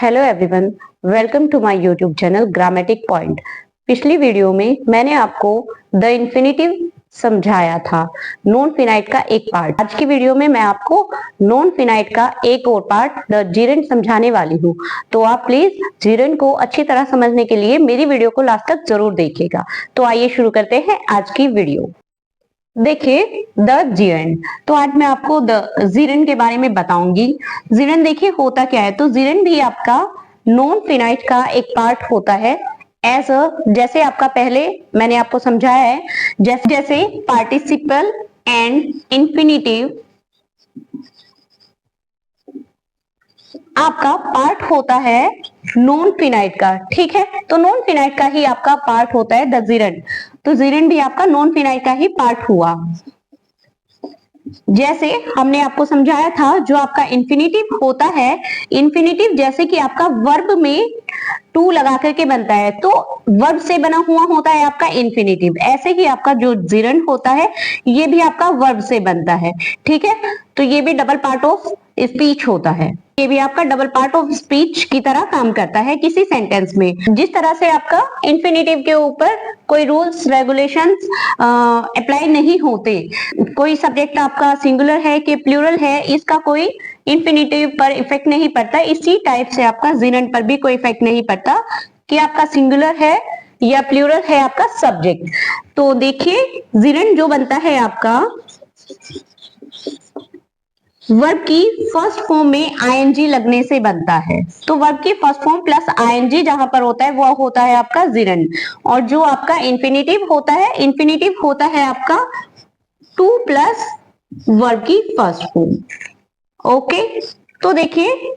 Hello everyone, welcome to my YouTube channel Grammatic Point. पिछली video में मैंने आपको द इन्फिनेटिव समझाया था, नॉन फिनाइट का एक पार्ट। आज की वीडियो में मैं आपको नॉन फिनाइट का एक और पार्ट द जीरेंड समझाने वाली हूँ। तो आप प्लीज जीरेंड को अच्छी तरह समझने के लिए मेरी वीडियो को लास्ट तक जरूर देखिएगा। तो आइए शुरू करते हैं आज की वीडियो। देखिए द जीरेंड, तो आज मैं आपको द जीरेंड के बारे में बताऊंगी। जीरेंड देखिए होता क्या है, तो जीरेंड भी आपका नॉन फिनाइट का एक पार्ट होता है। एज अ, जैसे आपका पहले मैंने आपको समझाया है, जैसे जैसे पार्टिसिपल एंड इंफिनिटिव आपका पार्ट होता है नॉन फिनाइट का, ठीक है। तो नॉन फिनाइट का ही आपका पार्ट होता है द जीरेंड। तो जीरेंड भी आपका नॉन फिनाइट का ही पार्ट हुआ। जैसे हमने आपको समझाया था, जो आपका इन्फिनिटिव होता है, इन्फिनिटिव जैसे कि आपका वर्ब में टू लगा करके बनता है, तो वर्ब से बना हुआ होता है आपका इन्फिनिटिव। ऐसे ही आपका जो जीरेंड होता है, ये भी आपका वर्ब से बनता है, ठीक है। तो ये भी डबल पार्ट ऑफ स्पीच होता है, ये भी आपका डबल पार्ट ऑफ स्पीच की तरह काम करता है किसी सेंटेंस में। जिस तरह से आपका इन्फिनिटिव के ऊपर कोई रूल्स रेगुलेशंस अप्लाई नहीं होते, कोई सब्जेक्ट आपका सिंगुलर है कि प्लूरल है, इसका कोई इन्फिनिटिव पर इफेक्ट नहीं पड़ता। इसी टाइप से आपका जीरेंड पर भी कोई इफेक्ट नहीं पड़ता कि आपका सिंगुलर है या प्लूरल है आपका सब्जेक्ट। तो देखिए जीरेंड जो बनता है आपका वर्ब की फर्स्ट फॉर्म में आईएनजी लगने से बनता है। तो वर्ब की फर्स्ट फॉर्म प्लस आईएनजी जहां पर होता है वो होता है आपका जीरेंड। और जो आपका इन्फिनिटिव होता है, इन्फिनिटिव होता है आपका टू प्लस वर्ब की फर्स्ट फॉर्म। ओके, तो देखिए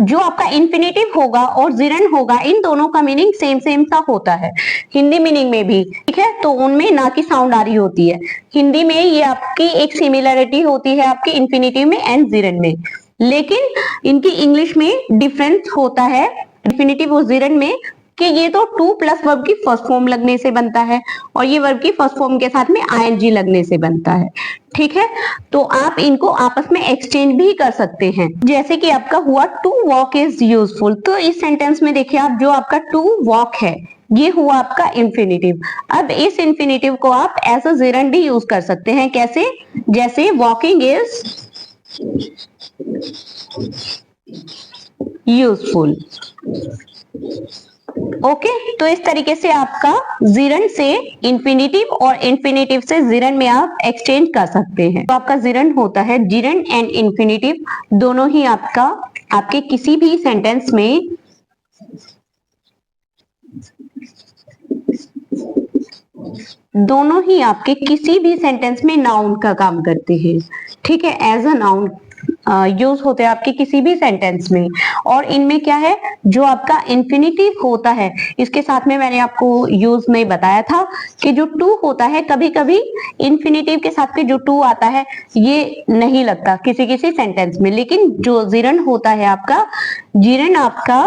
जो आपका इन्फिनेटिव होगा और जीरेंड होगा, इन दोनों का मीनिंग सेम सेम सा होता है हिंदी मीनिंग में भी, ठीक है। तो उनमें ना की साउंड आ रही होती है हिंदी में, ये आपकी एक सिमिलरिटी होती है आपके इन्फिनेटिव में एंड जीरेंड में। लेकिन इनकी इंग्लिश में डिफरेंस होता है इन्फिनेटिव और जीरेंड में, कि ये तो टू प्लस वर्ब की फर्स्ट फॉर्म लगने से बनता है और ये वर्ब की फर्स्ट फॉर्म के साथ में आईएनजी लगने से बनता है, ठीक है। तो आप इनको आपस में एक्सचेंज भी कर सकते हैं। जैसे कि आपका हुआ टू वॉक इज यूजफुल, तो इस सेंटेंस में देखिए आप, जो आपका टू वॉक है ये हुआ आपका इन्फिनेटिव। अब इस इन्फिनेटिव को आप एज अ जीरेंड भी यूज कर सकते हैं। कैसे? जैसे वॉकिंग इज यूजफुल। ओके, तो इस तरीके से आपका जीरेंड से इन्फिनेटिव और इन्फिनेटिव से जीरेंड में आप एक्सचेंज कर सकते हैं। तो आपका जीरेंड होता है, जीरेंड एंड इन्फिनेटिव दोनों ही आपका आपके किसी भी सेंटेंस में नाउन का काम करते हैं, ठीक है। एज अ नाउन यूज होते हैं आपके किसी भी सेंटेंस में। और इनमें क्या है, जो आपका इन्फिनिटिव होता है, इसके साथ में मैंने आपको यूज में बताया था कि जो टू होता है, कभी कभी इन्फिनिटिव के साथ में जो टू आता है ये नहीं लगता किसी किसी सेंटेंस में। लेकिन जो जीरेंड होता है आपका, जीरेंड आपका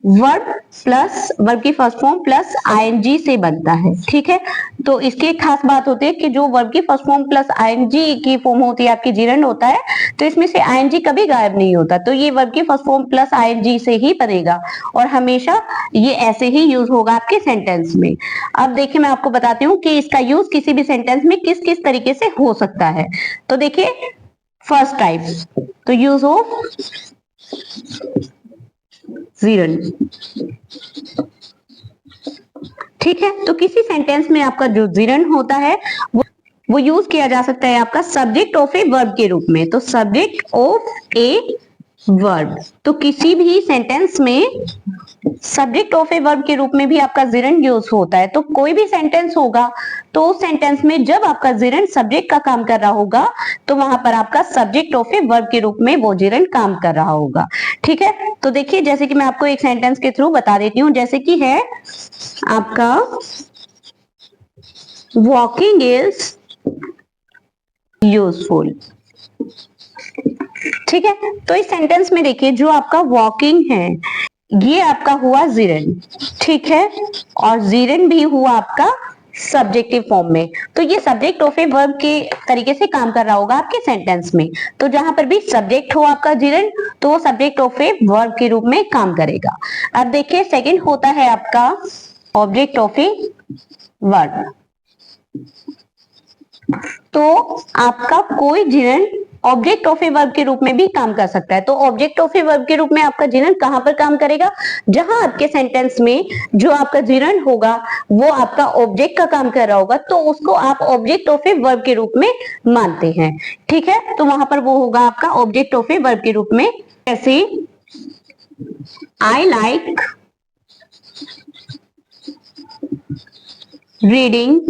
वर्ब प्लस वर्ब की फर्स्ट फॉर्म प्लस आईएनजी से बनता है, ठीक है। तो इसकी एक खास बात होती है कि जो वर्ब की फर्स्ट फॉर्म प्लस आईएनजी की फॉर्म होती है आपकी जीरेंड होता है, तो इसमें से आईएनजी कभी गायब नहीं होता। तो ये वर्ब की फर्स्ट फॉर्म प्लस आईएनजी से ही बनेगा और हमेशा ये ऐसे ही यूज होगा आपके सेंटेंस में। अब देखिए मैं आपको बताती हूँ कि इसका यूज किसी भी सेंटेंस में किस किस तरीके से हो सकता है। तो देखिए फर्स्ट टाइप, तो यूज ऑफ जीरेंड, ठीक है। तो किसी सेंटेंस में आपका जो जीरेंड होता है वो यूज किया जा सकता है आपका सब्जेक्ट ऑफ ए वर्ब के रूप में। तो सब्जेक्ट ऑफ ए वर्ब, तो किसी भी सेंटेंस में सब्जेक्ट ऑफ ए वर्ब के रूप में भी आपका जीरेंड यूज होता है। तो कोई भी सेंटेंस होगा, तो उस सेंटेंस में जब आपका जीरेंड सब्जेक्ट का काम कर रहा होगा, तो वहां पर आपका सब्जेक्ट ऑफ ए वर्ब के रूप में वो जीरेंड काम कर रहा होगा, ठीक है। तो देखिए जैसे कि मैं आपको एक सेंटेंस के थ्रू बता देती हूँ, जैसे कि है आपका वॉकिंग इज यूजफुल, ठीक है। तो इस सेंटेंस में देखिए जो आपका वॉकिंग है ये आपका हुआ जीरेंड, ठीक है। और जीरेंड भी हुआ आपका सब्जेक्टिव फॉर्म में। तो ये सब्जेक्ट ऑफ ए वर्ब के तरीके से काम कर रहा होगा आपके सेंटेंस में। तो जहां पर भी सब्जेक्ट हो आपका जिरन, तो वो सब्जेक्ट ऑफ ए वर्ब के रूप में काम करेगा। अब देखिए सेकंड होता है आपका ऑब्जेक्ट ऑफ ए वर्ब। तो आपका कोई जिरन ऑब्जेक्ट ऑफ ए वर्ब के रूप में भी काम कर सकता है। तो ऑब्जेक्ट ऑफ ए वर्ब के रूप में आपका जिरन कहां पर काम करेगा? जहां आपके सेंटेंस में जो आपका जिरन होगा वो आपका ऑब्जेक्ट का काम कर रहा होगा, तो उसको आप ऑब्जेक्ट ऑफ ए वर्ब के रूप में मानते हैं। ठीक है, तो वहां पर वो होगा आपका ऑब्जेक्ट ऑफ ए वर्ब के रूप में। जैसे आई लाइक रीडिंग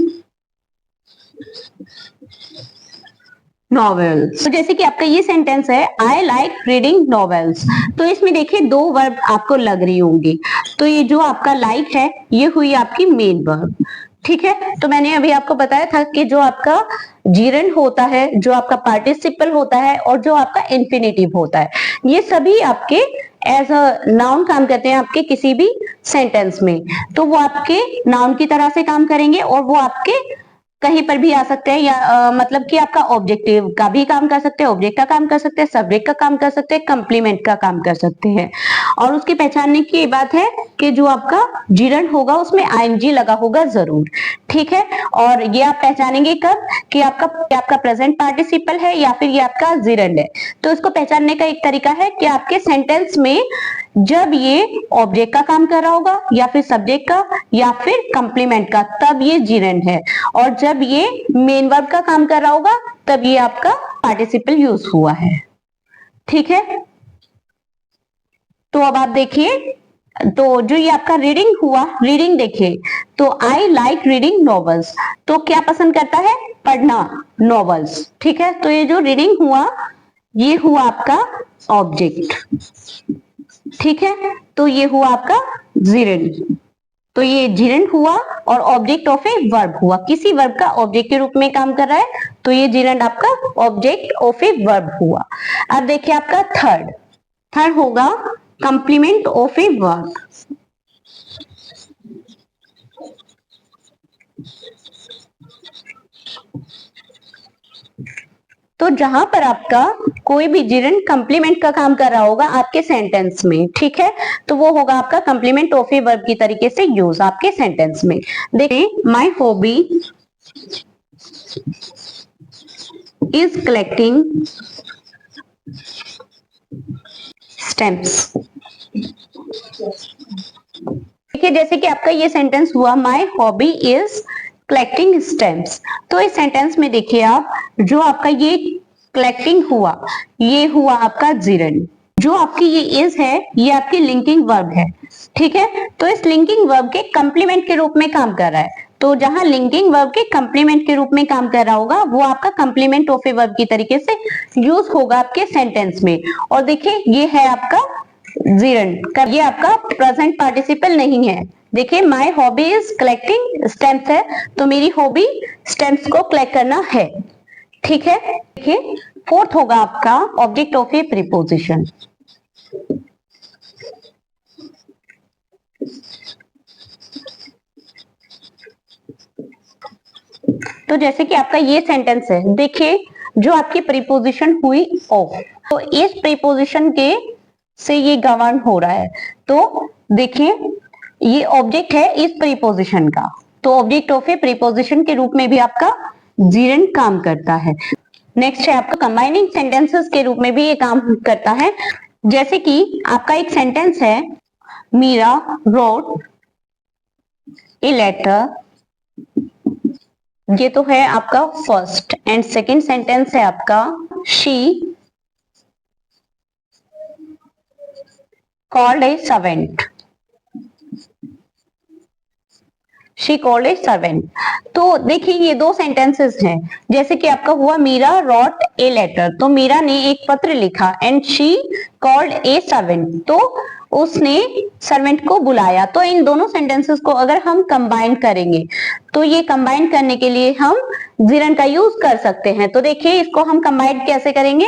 नॉवेल्स। तो जैसे कि आपका ये सेंटेंस है आई लाइक रीडिंग नॉवेल्स, तो इसमें देखिए दो वर्ब आपको लग रही होंगी। तो ये जो आपका लाइक है ये हुई आपकी मेन वर्ब। ठीक है, तो मैंने अभी आपको बताया था कि जो आपका जिरन होता है, जो आपका पार्टिसिपल होता है और जो आपका इंफिनिटिव होता है, ये सभी आपके एज अ नाउन काम करते हैं आपके किसी भी सेंटेंस में। तो वो आपके नाउन की तरह से काम करेंगे और वो आपके कहीं पर भी आ सकते हैं, या मतलब कि आपका ऑब्जेक्टिव का भी काम कर सकते हैं, ऑब्जेक्ट का काम कर सकते हैं, सब्जेक्ट का काम कर सकते हैं, कंप्लीमेंट का काम कर सकते हैं। और उसकी पहचानने की बात है कि जो आपका जिरन होगा उसमें आईएनजी लगा होगा जरूर। ठीक है, और ये आप पहचानेंगे कब कि आपका प्रेजेंट पार्टिसिपल है या फिर ये आपका जिरन है। तो इसको पहचानने का एक तरीका है कि आपके सेंटेंस में जब ये ऑब्जेक्ट का काम कर रहा होगा या फिर सब्जेक्ट का या फिर कंप्लीमेंट का, तब ये जिरन है। और जब ये मेन वर्ब का काम कर रहा होगा तब ये आपका पार्टिसिपल यूज हुआ है। ठीक है, तो अब आप देखिए, तो जो ये आपका रीडिंग हुआ, रीडिंग देखिए, तो आई लाइक रीडिंग नॉवेल्स, तो क्या पसंद करता है? पढ़ना, नॉवेल्स। ठीक है, तो ये जो रीडिंग हुआ ये हुआ आपका ऑब्जेक्ट। ठीक है, तो ये हुआ आपका जिरन। तो ये जिरन हुआ और ऑब्जेक्ट ऑफ ए वर्ब हुआ, किसी वर्ब का ऑब्जेक्ट के रूप में काम कर रहा है, तो ये जिरन आपका ऑब्जेक्ट ऑफ ए वर्ब हुआ। अब देखिए आपका थर्ड होगा कंप्लीमेंट ऑफ ए वर्ब। तो जहां पर आपका कोई भी जिरन कंप्लीमेंट का काम कर रहा होगा आपके सेंटेंस में, ठीक है, तो वो होगा आपका कंप्लीमेंट ऑफ ए वर्ब की तरीके से यूज आपके सेंटेंस में। देखिए my hobby is collecting stamps. देखिए जैसे कि आपका ये सेंटेंस हुआ my hobby is collecting stamps, तो इस सेंटेंस में देखिए आप, जो आपका ये कलेक्टिंग हुआ ये हुआ आपका जिरन। जो आपकी ये इज है ये आपकी लिंकिंग वर्ब है। ठीक है, तो इस लिंकिंग वर्ब के कंप्लीमेंट के रूप में काम कर रहा है। तो जहां लिंकिंग वर्ब के कंप्लीमेंट के रूप में काम कर रहा होगा वो आपका कंप्लीमेंट ऑफ ए वर्ब की तरीके से यूज होगा आपके सेंटेंस में। और देखिए ये है आपका जिरन, ये आपका प्रेजेंट पार्टिसिपल नहीं है। देखिए my hobby is collecting stamps है, तो मेरी हॉबी स्टैम्प्स को कलेक्ट करना है। ठीक है, देखिए फोर्थ होगा आपका ऑब्जेक्ट ऑफ ए प्रीपोजिशन। तो जैसे कि आपका ये सेंटेंस है, देखिए जो आपकी प्रीपोजिशन हुई ऑफ, तो इस प्रीपोजिशन के से ये गवर्न हो रहा है। तो देखिए ये ऑब्जेक्ट है इस प्रीपोजिशन का, तो ऑब्जेक्ट ऑफ ए प्रीपोजिशन के रूप में भी आपका जिरन काम करता है। नेक्स्ट है आपका कंबाइनिंग सेंटेंसेस के रूप में भी ये काम करता है। जैसे कि आपका एक सेंटेंस है मीरा रोट ए लेटर, ये तो है आपका फर्स्ट। एंड सेकंड सेंटेंस है आपका she called a servant, she called a servant। तो देखिए ये दो सेंटेंसेस हैं। जैसे कि आपका हुआ मीरा wrote a letter, तो मीरा ने एक पत्र लिखा। And she called a servant, तो उसने सर्वेंट को बुलाया। तो इन दोनों सेंटेंसेस को अगर हम कंबाइन करेंगे तो ये कंबाइन करने के लिए हम जिरन का यूज कर सकते हैं। तो देखिए इसको हम कंबाइन कैसे करेंगे,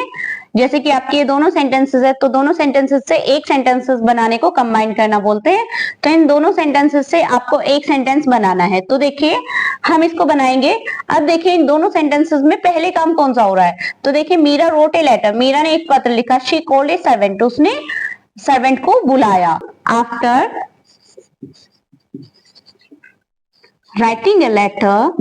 जैसे कि आपके ये दोनों सेंटेंसेस है, तो दोनों सेंटेंसेस से एक सेंटेंसेस बनाने को कंबाइन करना बोलते हैं। तो इन दोनों सेंटेंसेस से आपको एक सेंटेंस बनाना है। तो देखिए हम इसको बनाएंगे। अब देखिए इन दोनों सेंटेंसेस में पहले काम कौन सा हो रहा है, तो देखिए Meera wrote a letter, Meera ने एक पत्र लिखा। शी कॉल्ड ए सर्वेंट, उसने सर्वेंट को बुलाया। After writing a letter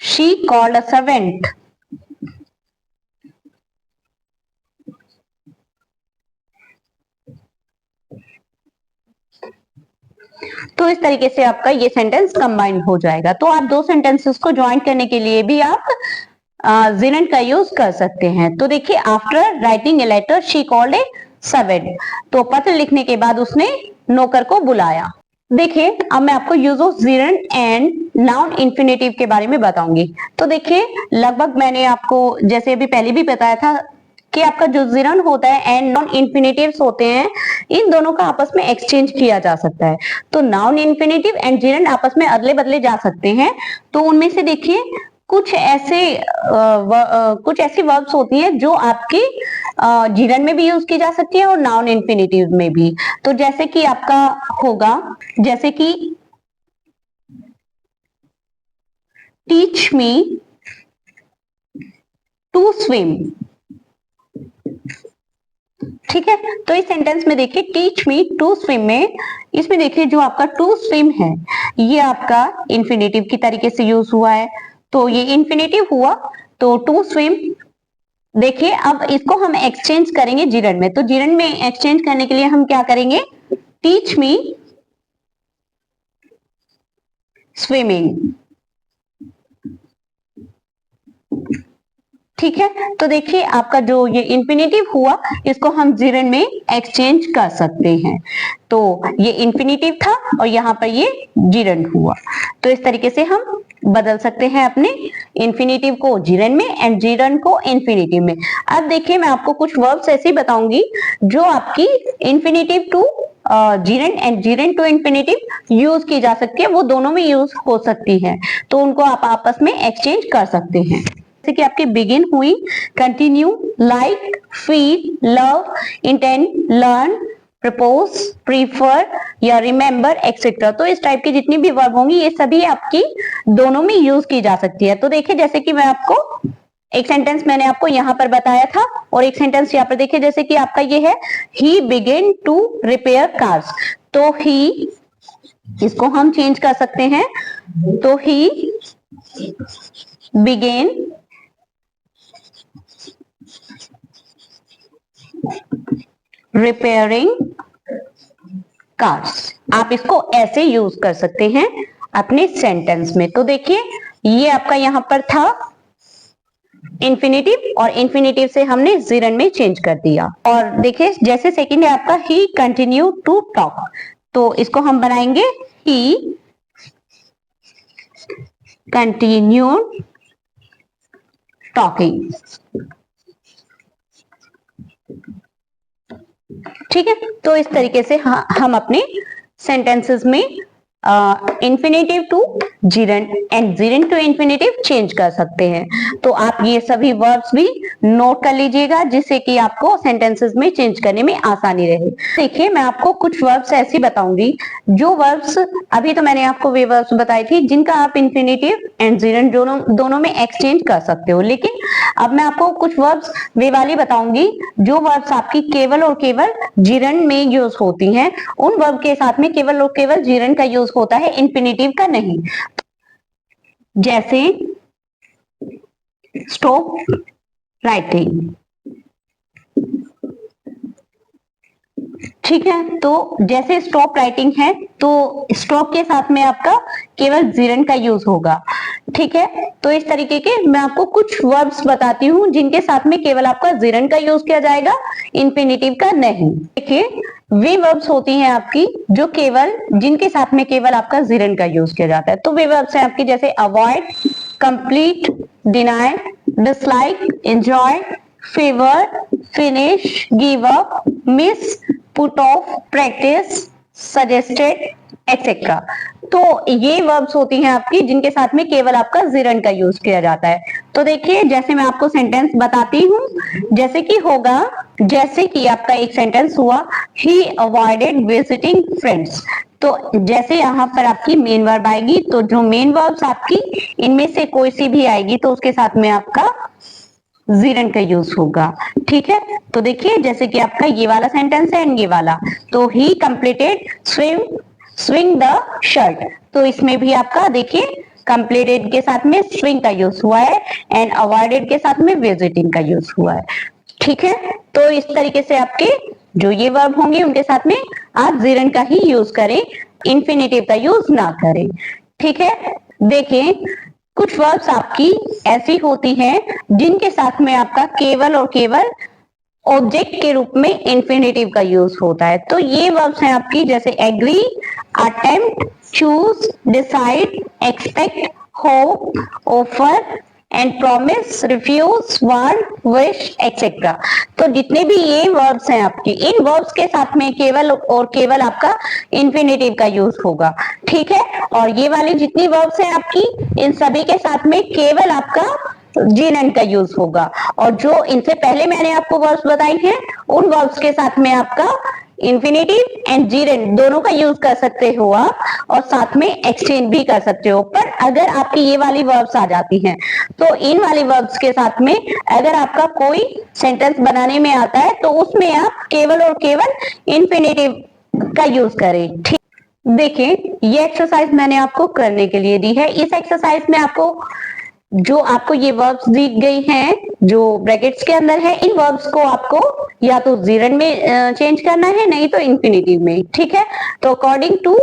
she called a servant. तो इस तरीके से आपका ये सेंटेंस कंबाइंड हो जाएगा। तो आप दो सेंटेंसेस को ज्वाइन करने के लिए भी आप जिरंड का यूज कर सकते हैं। तो देखिए after writing a letter she called a servant, तो पत्र लिखने के बाद उसने नौकर को बुलाया। देखिए अब मैं आपको use of gerund and noun infinitive के बारे में बताऊंगी। तो देखिए लगभग मैंने आपको जैसे अभी पहले भी बताया था कि आपका जो जिरंड होता है एंड नॉन इंफिनिटिव्स होते हैं, इन दोनों का आपस में एक्सचेंज किया जा सकता है। तो नाउन इंफिनिटिव एंड जिरंड आपस में अदले बदले जा सकते हैं। तो उनमें से देखिए कुछ ऐसी वर्ब्स होती हैं जो आपकी जिरंड में भी यूज की जा सकती है और नाउन इंफिनिटिव में भी। तो जैसे कि आपका होगा, जैसे कि टीच मी टू स्विम, ठीक है। तो इस सेंटेंस में देखिए टीच मी टू स्विम में, इसमें देखिए जो आपका टू स्विम है ये आपका इंफिनिटिव की तरीके से यूज हुआ है। तो ये इंफिनिटिव हुआ, तो टू स्विम। देखिए अब इसको हम एक्सचेंज करेंगे जिरंड में। तो जिरंड में एक्सचेंज करने के लिए हम क्या करेंगे, टीच मी स्विमिंग, ठीक है। तो देखिए आपका जो ये इंफिनिटिव हुआ इसको हम जिरंड में एक्सचेंज कर सकते हैं। तो ये इंफिनिटिव था और यहाँ पर ये जिरंड हुआ। तो इस तरीके से हम बदल सकते हैं अपने इंफिनिटिव को जिरंड में एंड जिरंड को इंफिनिटिव में। अब देखिए मैं आपको कुछ वर्ब्स ऐसे बताऊंगी जो आपकी infinitive to gerund and gerund to infinitive use की जा सकती है, वो दोनों में यूज हो सकती है। तो उनको आप आपस में एक्सचेंज कर सकते हैं। जैसे कि आपकी बिगिन हुई, continue, like, feel, love, intend, learn, propose, prefer या रिमेंबर एक्सेट्रा। तो इस टाइप की जितनी भी वर्ब होंगी ये सभी आपकी दोनों में यूज की जा सकती है। तो देखिए जैसे कि मैं आपको एक सेंटेंस मैंने आपको यहाँ पर बताया था और एक सेंटेंस यहाँ पर देखिए, जैसे कि आपका ये है ही बिगिन टू रिपेयर कार्स। तो ही, इसको हम चेंज कर सकते हैं। तो ही बिगेन रिपेयरिंग कार्स। आप इसको ऐसे यूज कर सकते हैं अपने सेंटेंस में। तो देखिए ये आपका यहां पर था इंफिनिटिव और इंफिनिटिव से हमने जिरंड में चेंज कर दिया। और देखिए जैसे सेकंड है आपका ही कंटिन्यू टू टॉक, तो इसको हम बनाएंगे ही कंटिन्यूड टॉकिंग, ठीक है। तो इस तरीके से हम अपने सेंटेंसेस में infinitive to gerund and gerund to infinitive change कर सकते हैं। तो आप ये सभी वर्ब्स भी नोट कर लीजिएगा जिससे कि आपको सेंटेंसेस में चेंज करने में आसानी रहे। देखिए मैं आपको कुछ वर्ब्स ऐसी बताऊंगी जो वर्ब्स, अभी तो मैंने आपको वे वर्ब्स बताई थी जिनका आप इंफिनिटिव एंड जिरंड दोनों में एक्सचेंज कर सकते हो, लेकिन अब मैं आपको कुछ वर्ब्स वे वाली बताऊंगी जो वर्ब्स आपकी केवल और केवल जिरंड में यूज होती हैं। उन वर्ब के साथ में केवल और केवल जिरंड का यूज होता है, इंफिनिटिव का नहीं। जैसे स्टॉप राइटिंग, ठीक है। तो जैसे स्टॉप राइटिंग है तो स्टॉप के साथ में आपका केवल जिरंड का यूज होगा, ठीक है। तो इस तरीके के मैं आपको कुछ वर्ब्स बताती हूँ जिनके साथ में केवल आपका जिरंड का यूज किया जाएगा, इंफिनिटिव का नहीं। देखिए वे वर्ब्स होती हैं आपकी जो केवल, जिनके साथ में केवल आपका जिरंड का यूज किया जाता है। तो वे वर्ब्स हैं आपकी जैसे avoid, complete, deny, dislike, enjoy, favour, finish, give up, miss, put off, practice, suggested etcetera. तो ये वर्ब्स होती हैं आपकी जिनके साथ में केवल आपका जिरंड का यूज किया जाता है। तो देखिए जैसे मैं आपको सेंटेंस बताती हूँ, जैसे कि होगा जैसे कि आपका एक सेंटेंस हुआ, ही अवॉइडेड विजिटिंग फ्रेंड्स। तो जैसे यहाँ पर आपकी मेन वर्ब आएगी, तो जो मेन वर्ब्स आपकी इनमें से कोई सी भी आएगी तो उसके साथ में आपका जीरन का यूज होगा। ठीक है, तो देखिए जैसे कि आपका ये वाला सेंटेंस है एंड ये वाला, तो ही कंप्लीटेड स्विंग द शर्ट, तो इसमें भी आपका देखिए कंप्लीटेड के साथ में स्विंग का यूज हुआ है एंड अवॉइडेड के साथ में विजिटिंग का यूज हुआ है। ठीक है, तो इस तरीके से आपके जो ये वर्ब होंगे उनके साथ में आप जीरन का ही यूज करें, इंफिनिटिव का यूज ना करें। ठीक है, देखें कुछ वर्ब्स आपकी ऐसी होती हैं जिनके साथ में आपका केवल और केवल ऑब्जेक्ट के रूप में इंफिनिटिव का यूज होता है। तो ये वर्ब्स हैं आपकी जैसे agree, attempt, choose, decide, expect, hope, offer and promise, refuse, want, wish etcetera. तो जितने भी ये वर्ब्स हैं आपके, इन वर्ब्स के साथ में केवल और केवल आपका इंफिनिटिव का यूज होगा। ठीक है, और ये वाली जितनी वर्ब्स हैं आपकी, इन सभी के साथ में केवल आपका जीरन का यूज होगा। और जो इनसे पहले मैंने आपको वर्ब्स बताई हैं, उन वर्ब्स के साथ में आपका इंफिनिटिव एंड जीरन दोनों का यूज कर सकते हो आप, और साथ में एक्सचेंज भी कर सकते हो। पर अगर आपकी ये वाली वर्ब्स आ जाती हैं, तो इन वाली वर्ब्स के साथ में अगर आपका कोई सेंटेंस बनाने में आता है तो उसमें आप केवल और केवल इंफिनिटिव का यूज करें। ठीक, देखिए ये एक्सरसाइज मैंने आपको करने के लिए दी है। इस एक्सरसाइज में आपको जो आपको ये वर्ब्स दी गई हैं जो ब्रैकेट्स के अंदर है, इन वर्ब्स को आपको या तो जीरन में चेंज करना है, नहीं तो इंफिनिटिव में। ठीक है, तो अकॉर्डिंग टू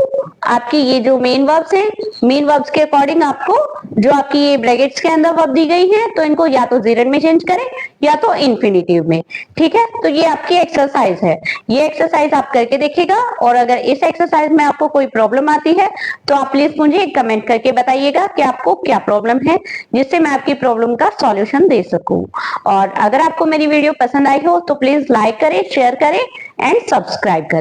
आपकी ये जो मेन वर्ब्स हैं, मेन वर्ब्स के अकॉर्डिंग आपको जो आपकी ये ब्रैकेट्स के अंदर वर्ब दी गई हैं, तो इनको या तो जीरन में चेंज करें या तो इंफिनिटिव में। ठीक है, तो ये आपकी एक्सरसाइज है, ये एक्सरसाइज आप करके देखिएगा। और अगर इस एक्सरसाइज में आपको कोई प्रॉब्लम आती है तो आप प्लीज मुझे कमेंट करके बताइएगा कि आपको क्या प्रॉब्लम है, जिससे मैं आपकी प्रॉब्लम का सॉल्यूशन दे सकूं। और अगर आपको मेरी वीडियो पसंद आई हो तो प्लीज लाइक करें, शेयर करें एंड सब्सक्राइब करें।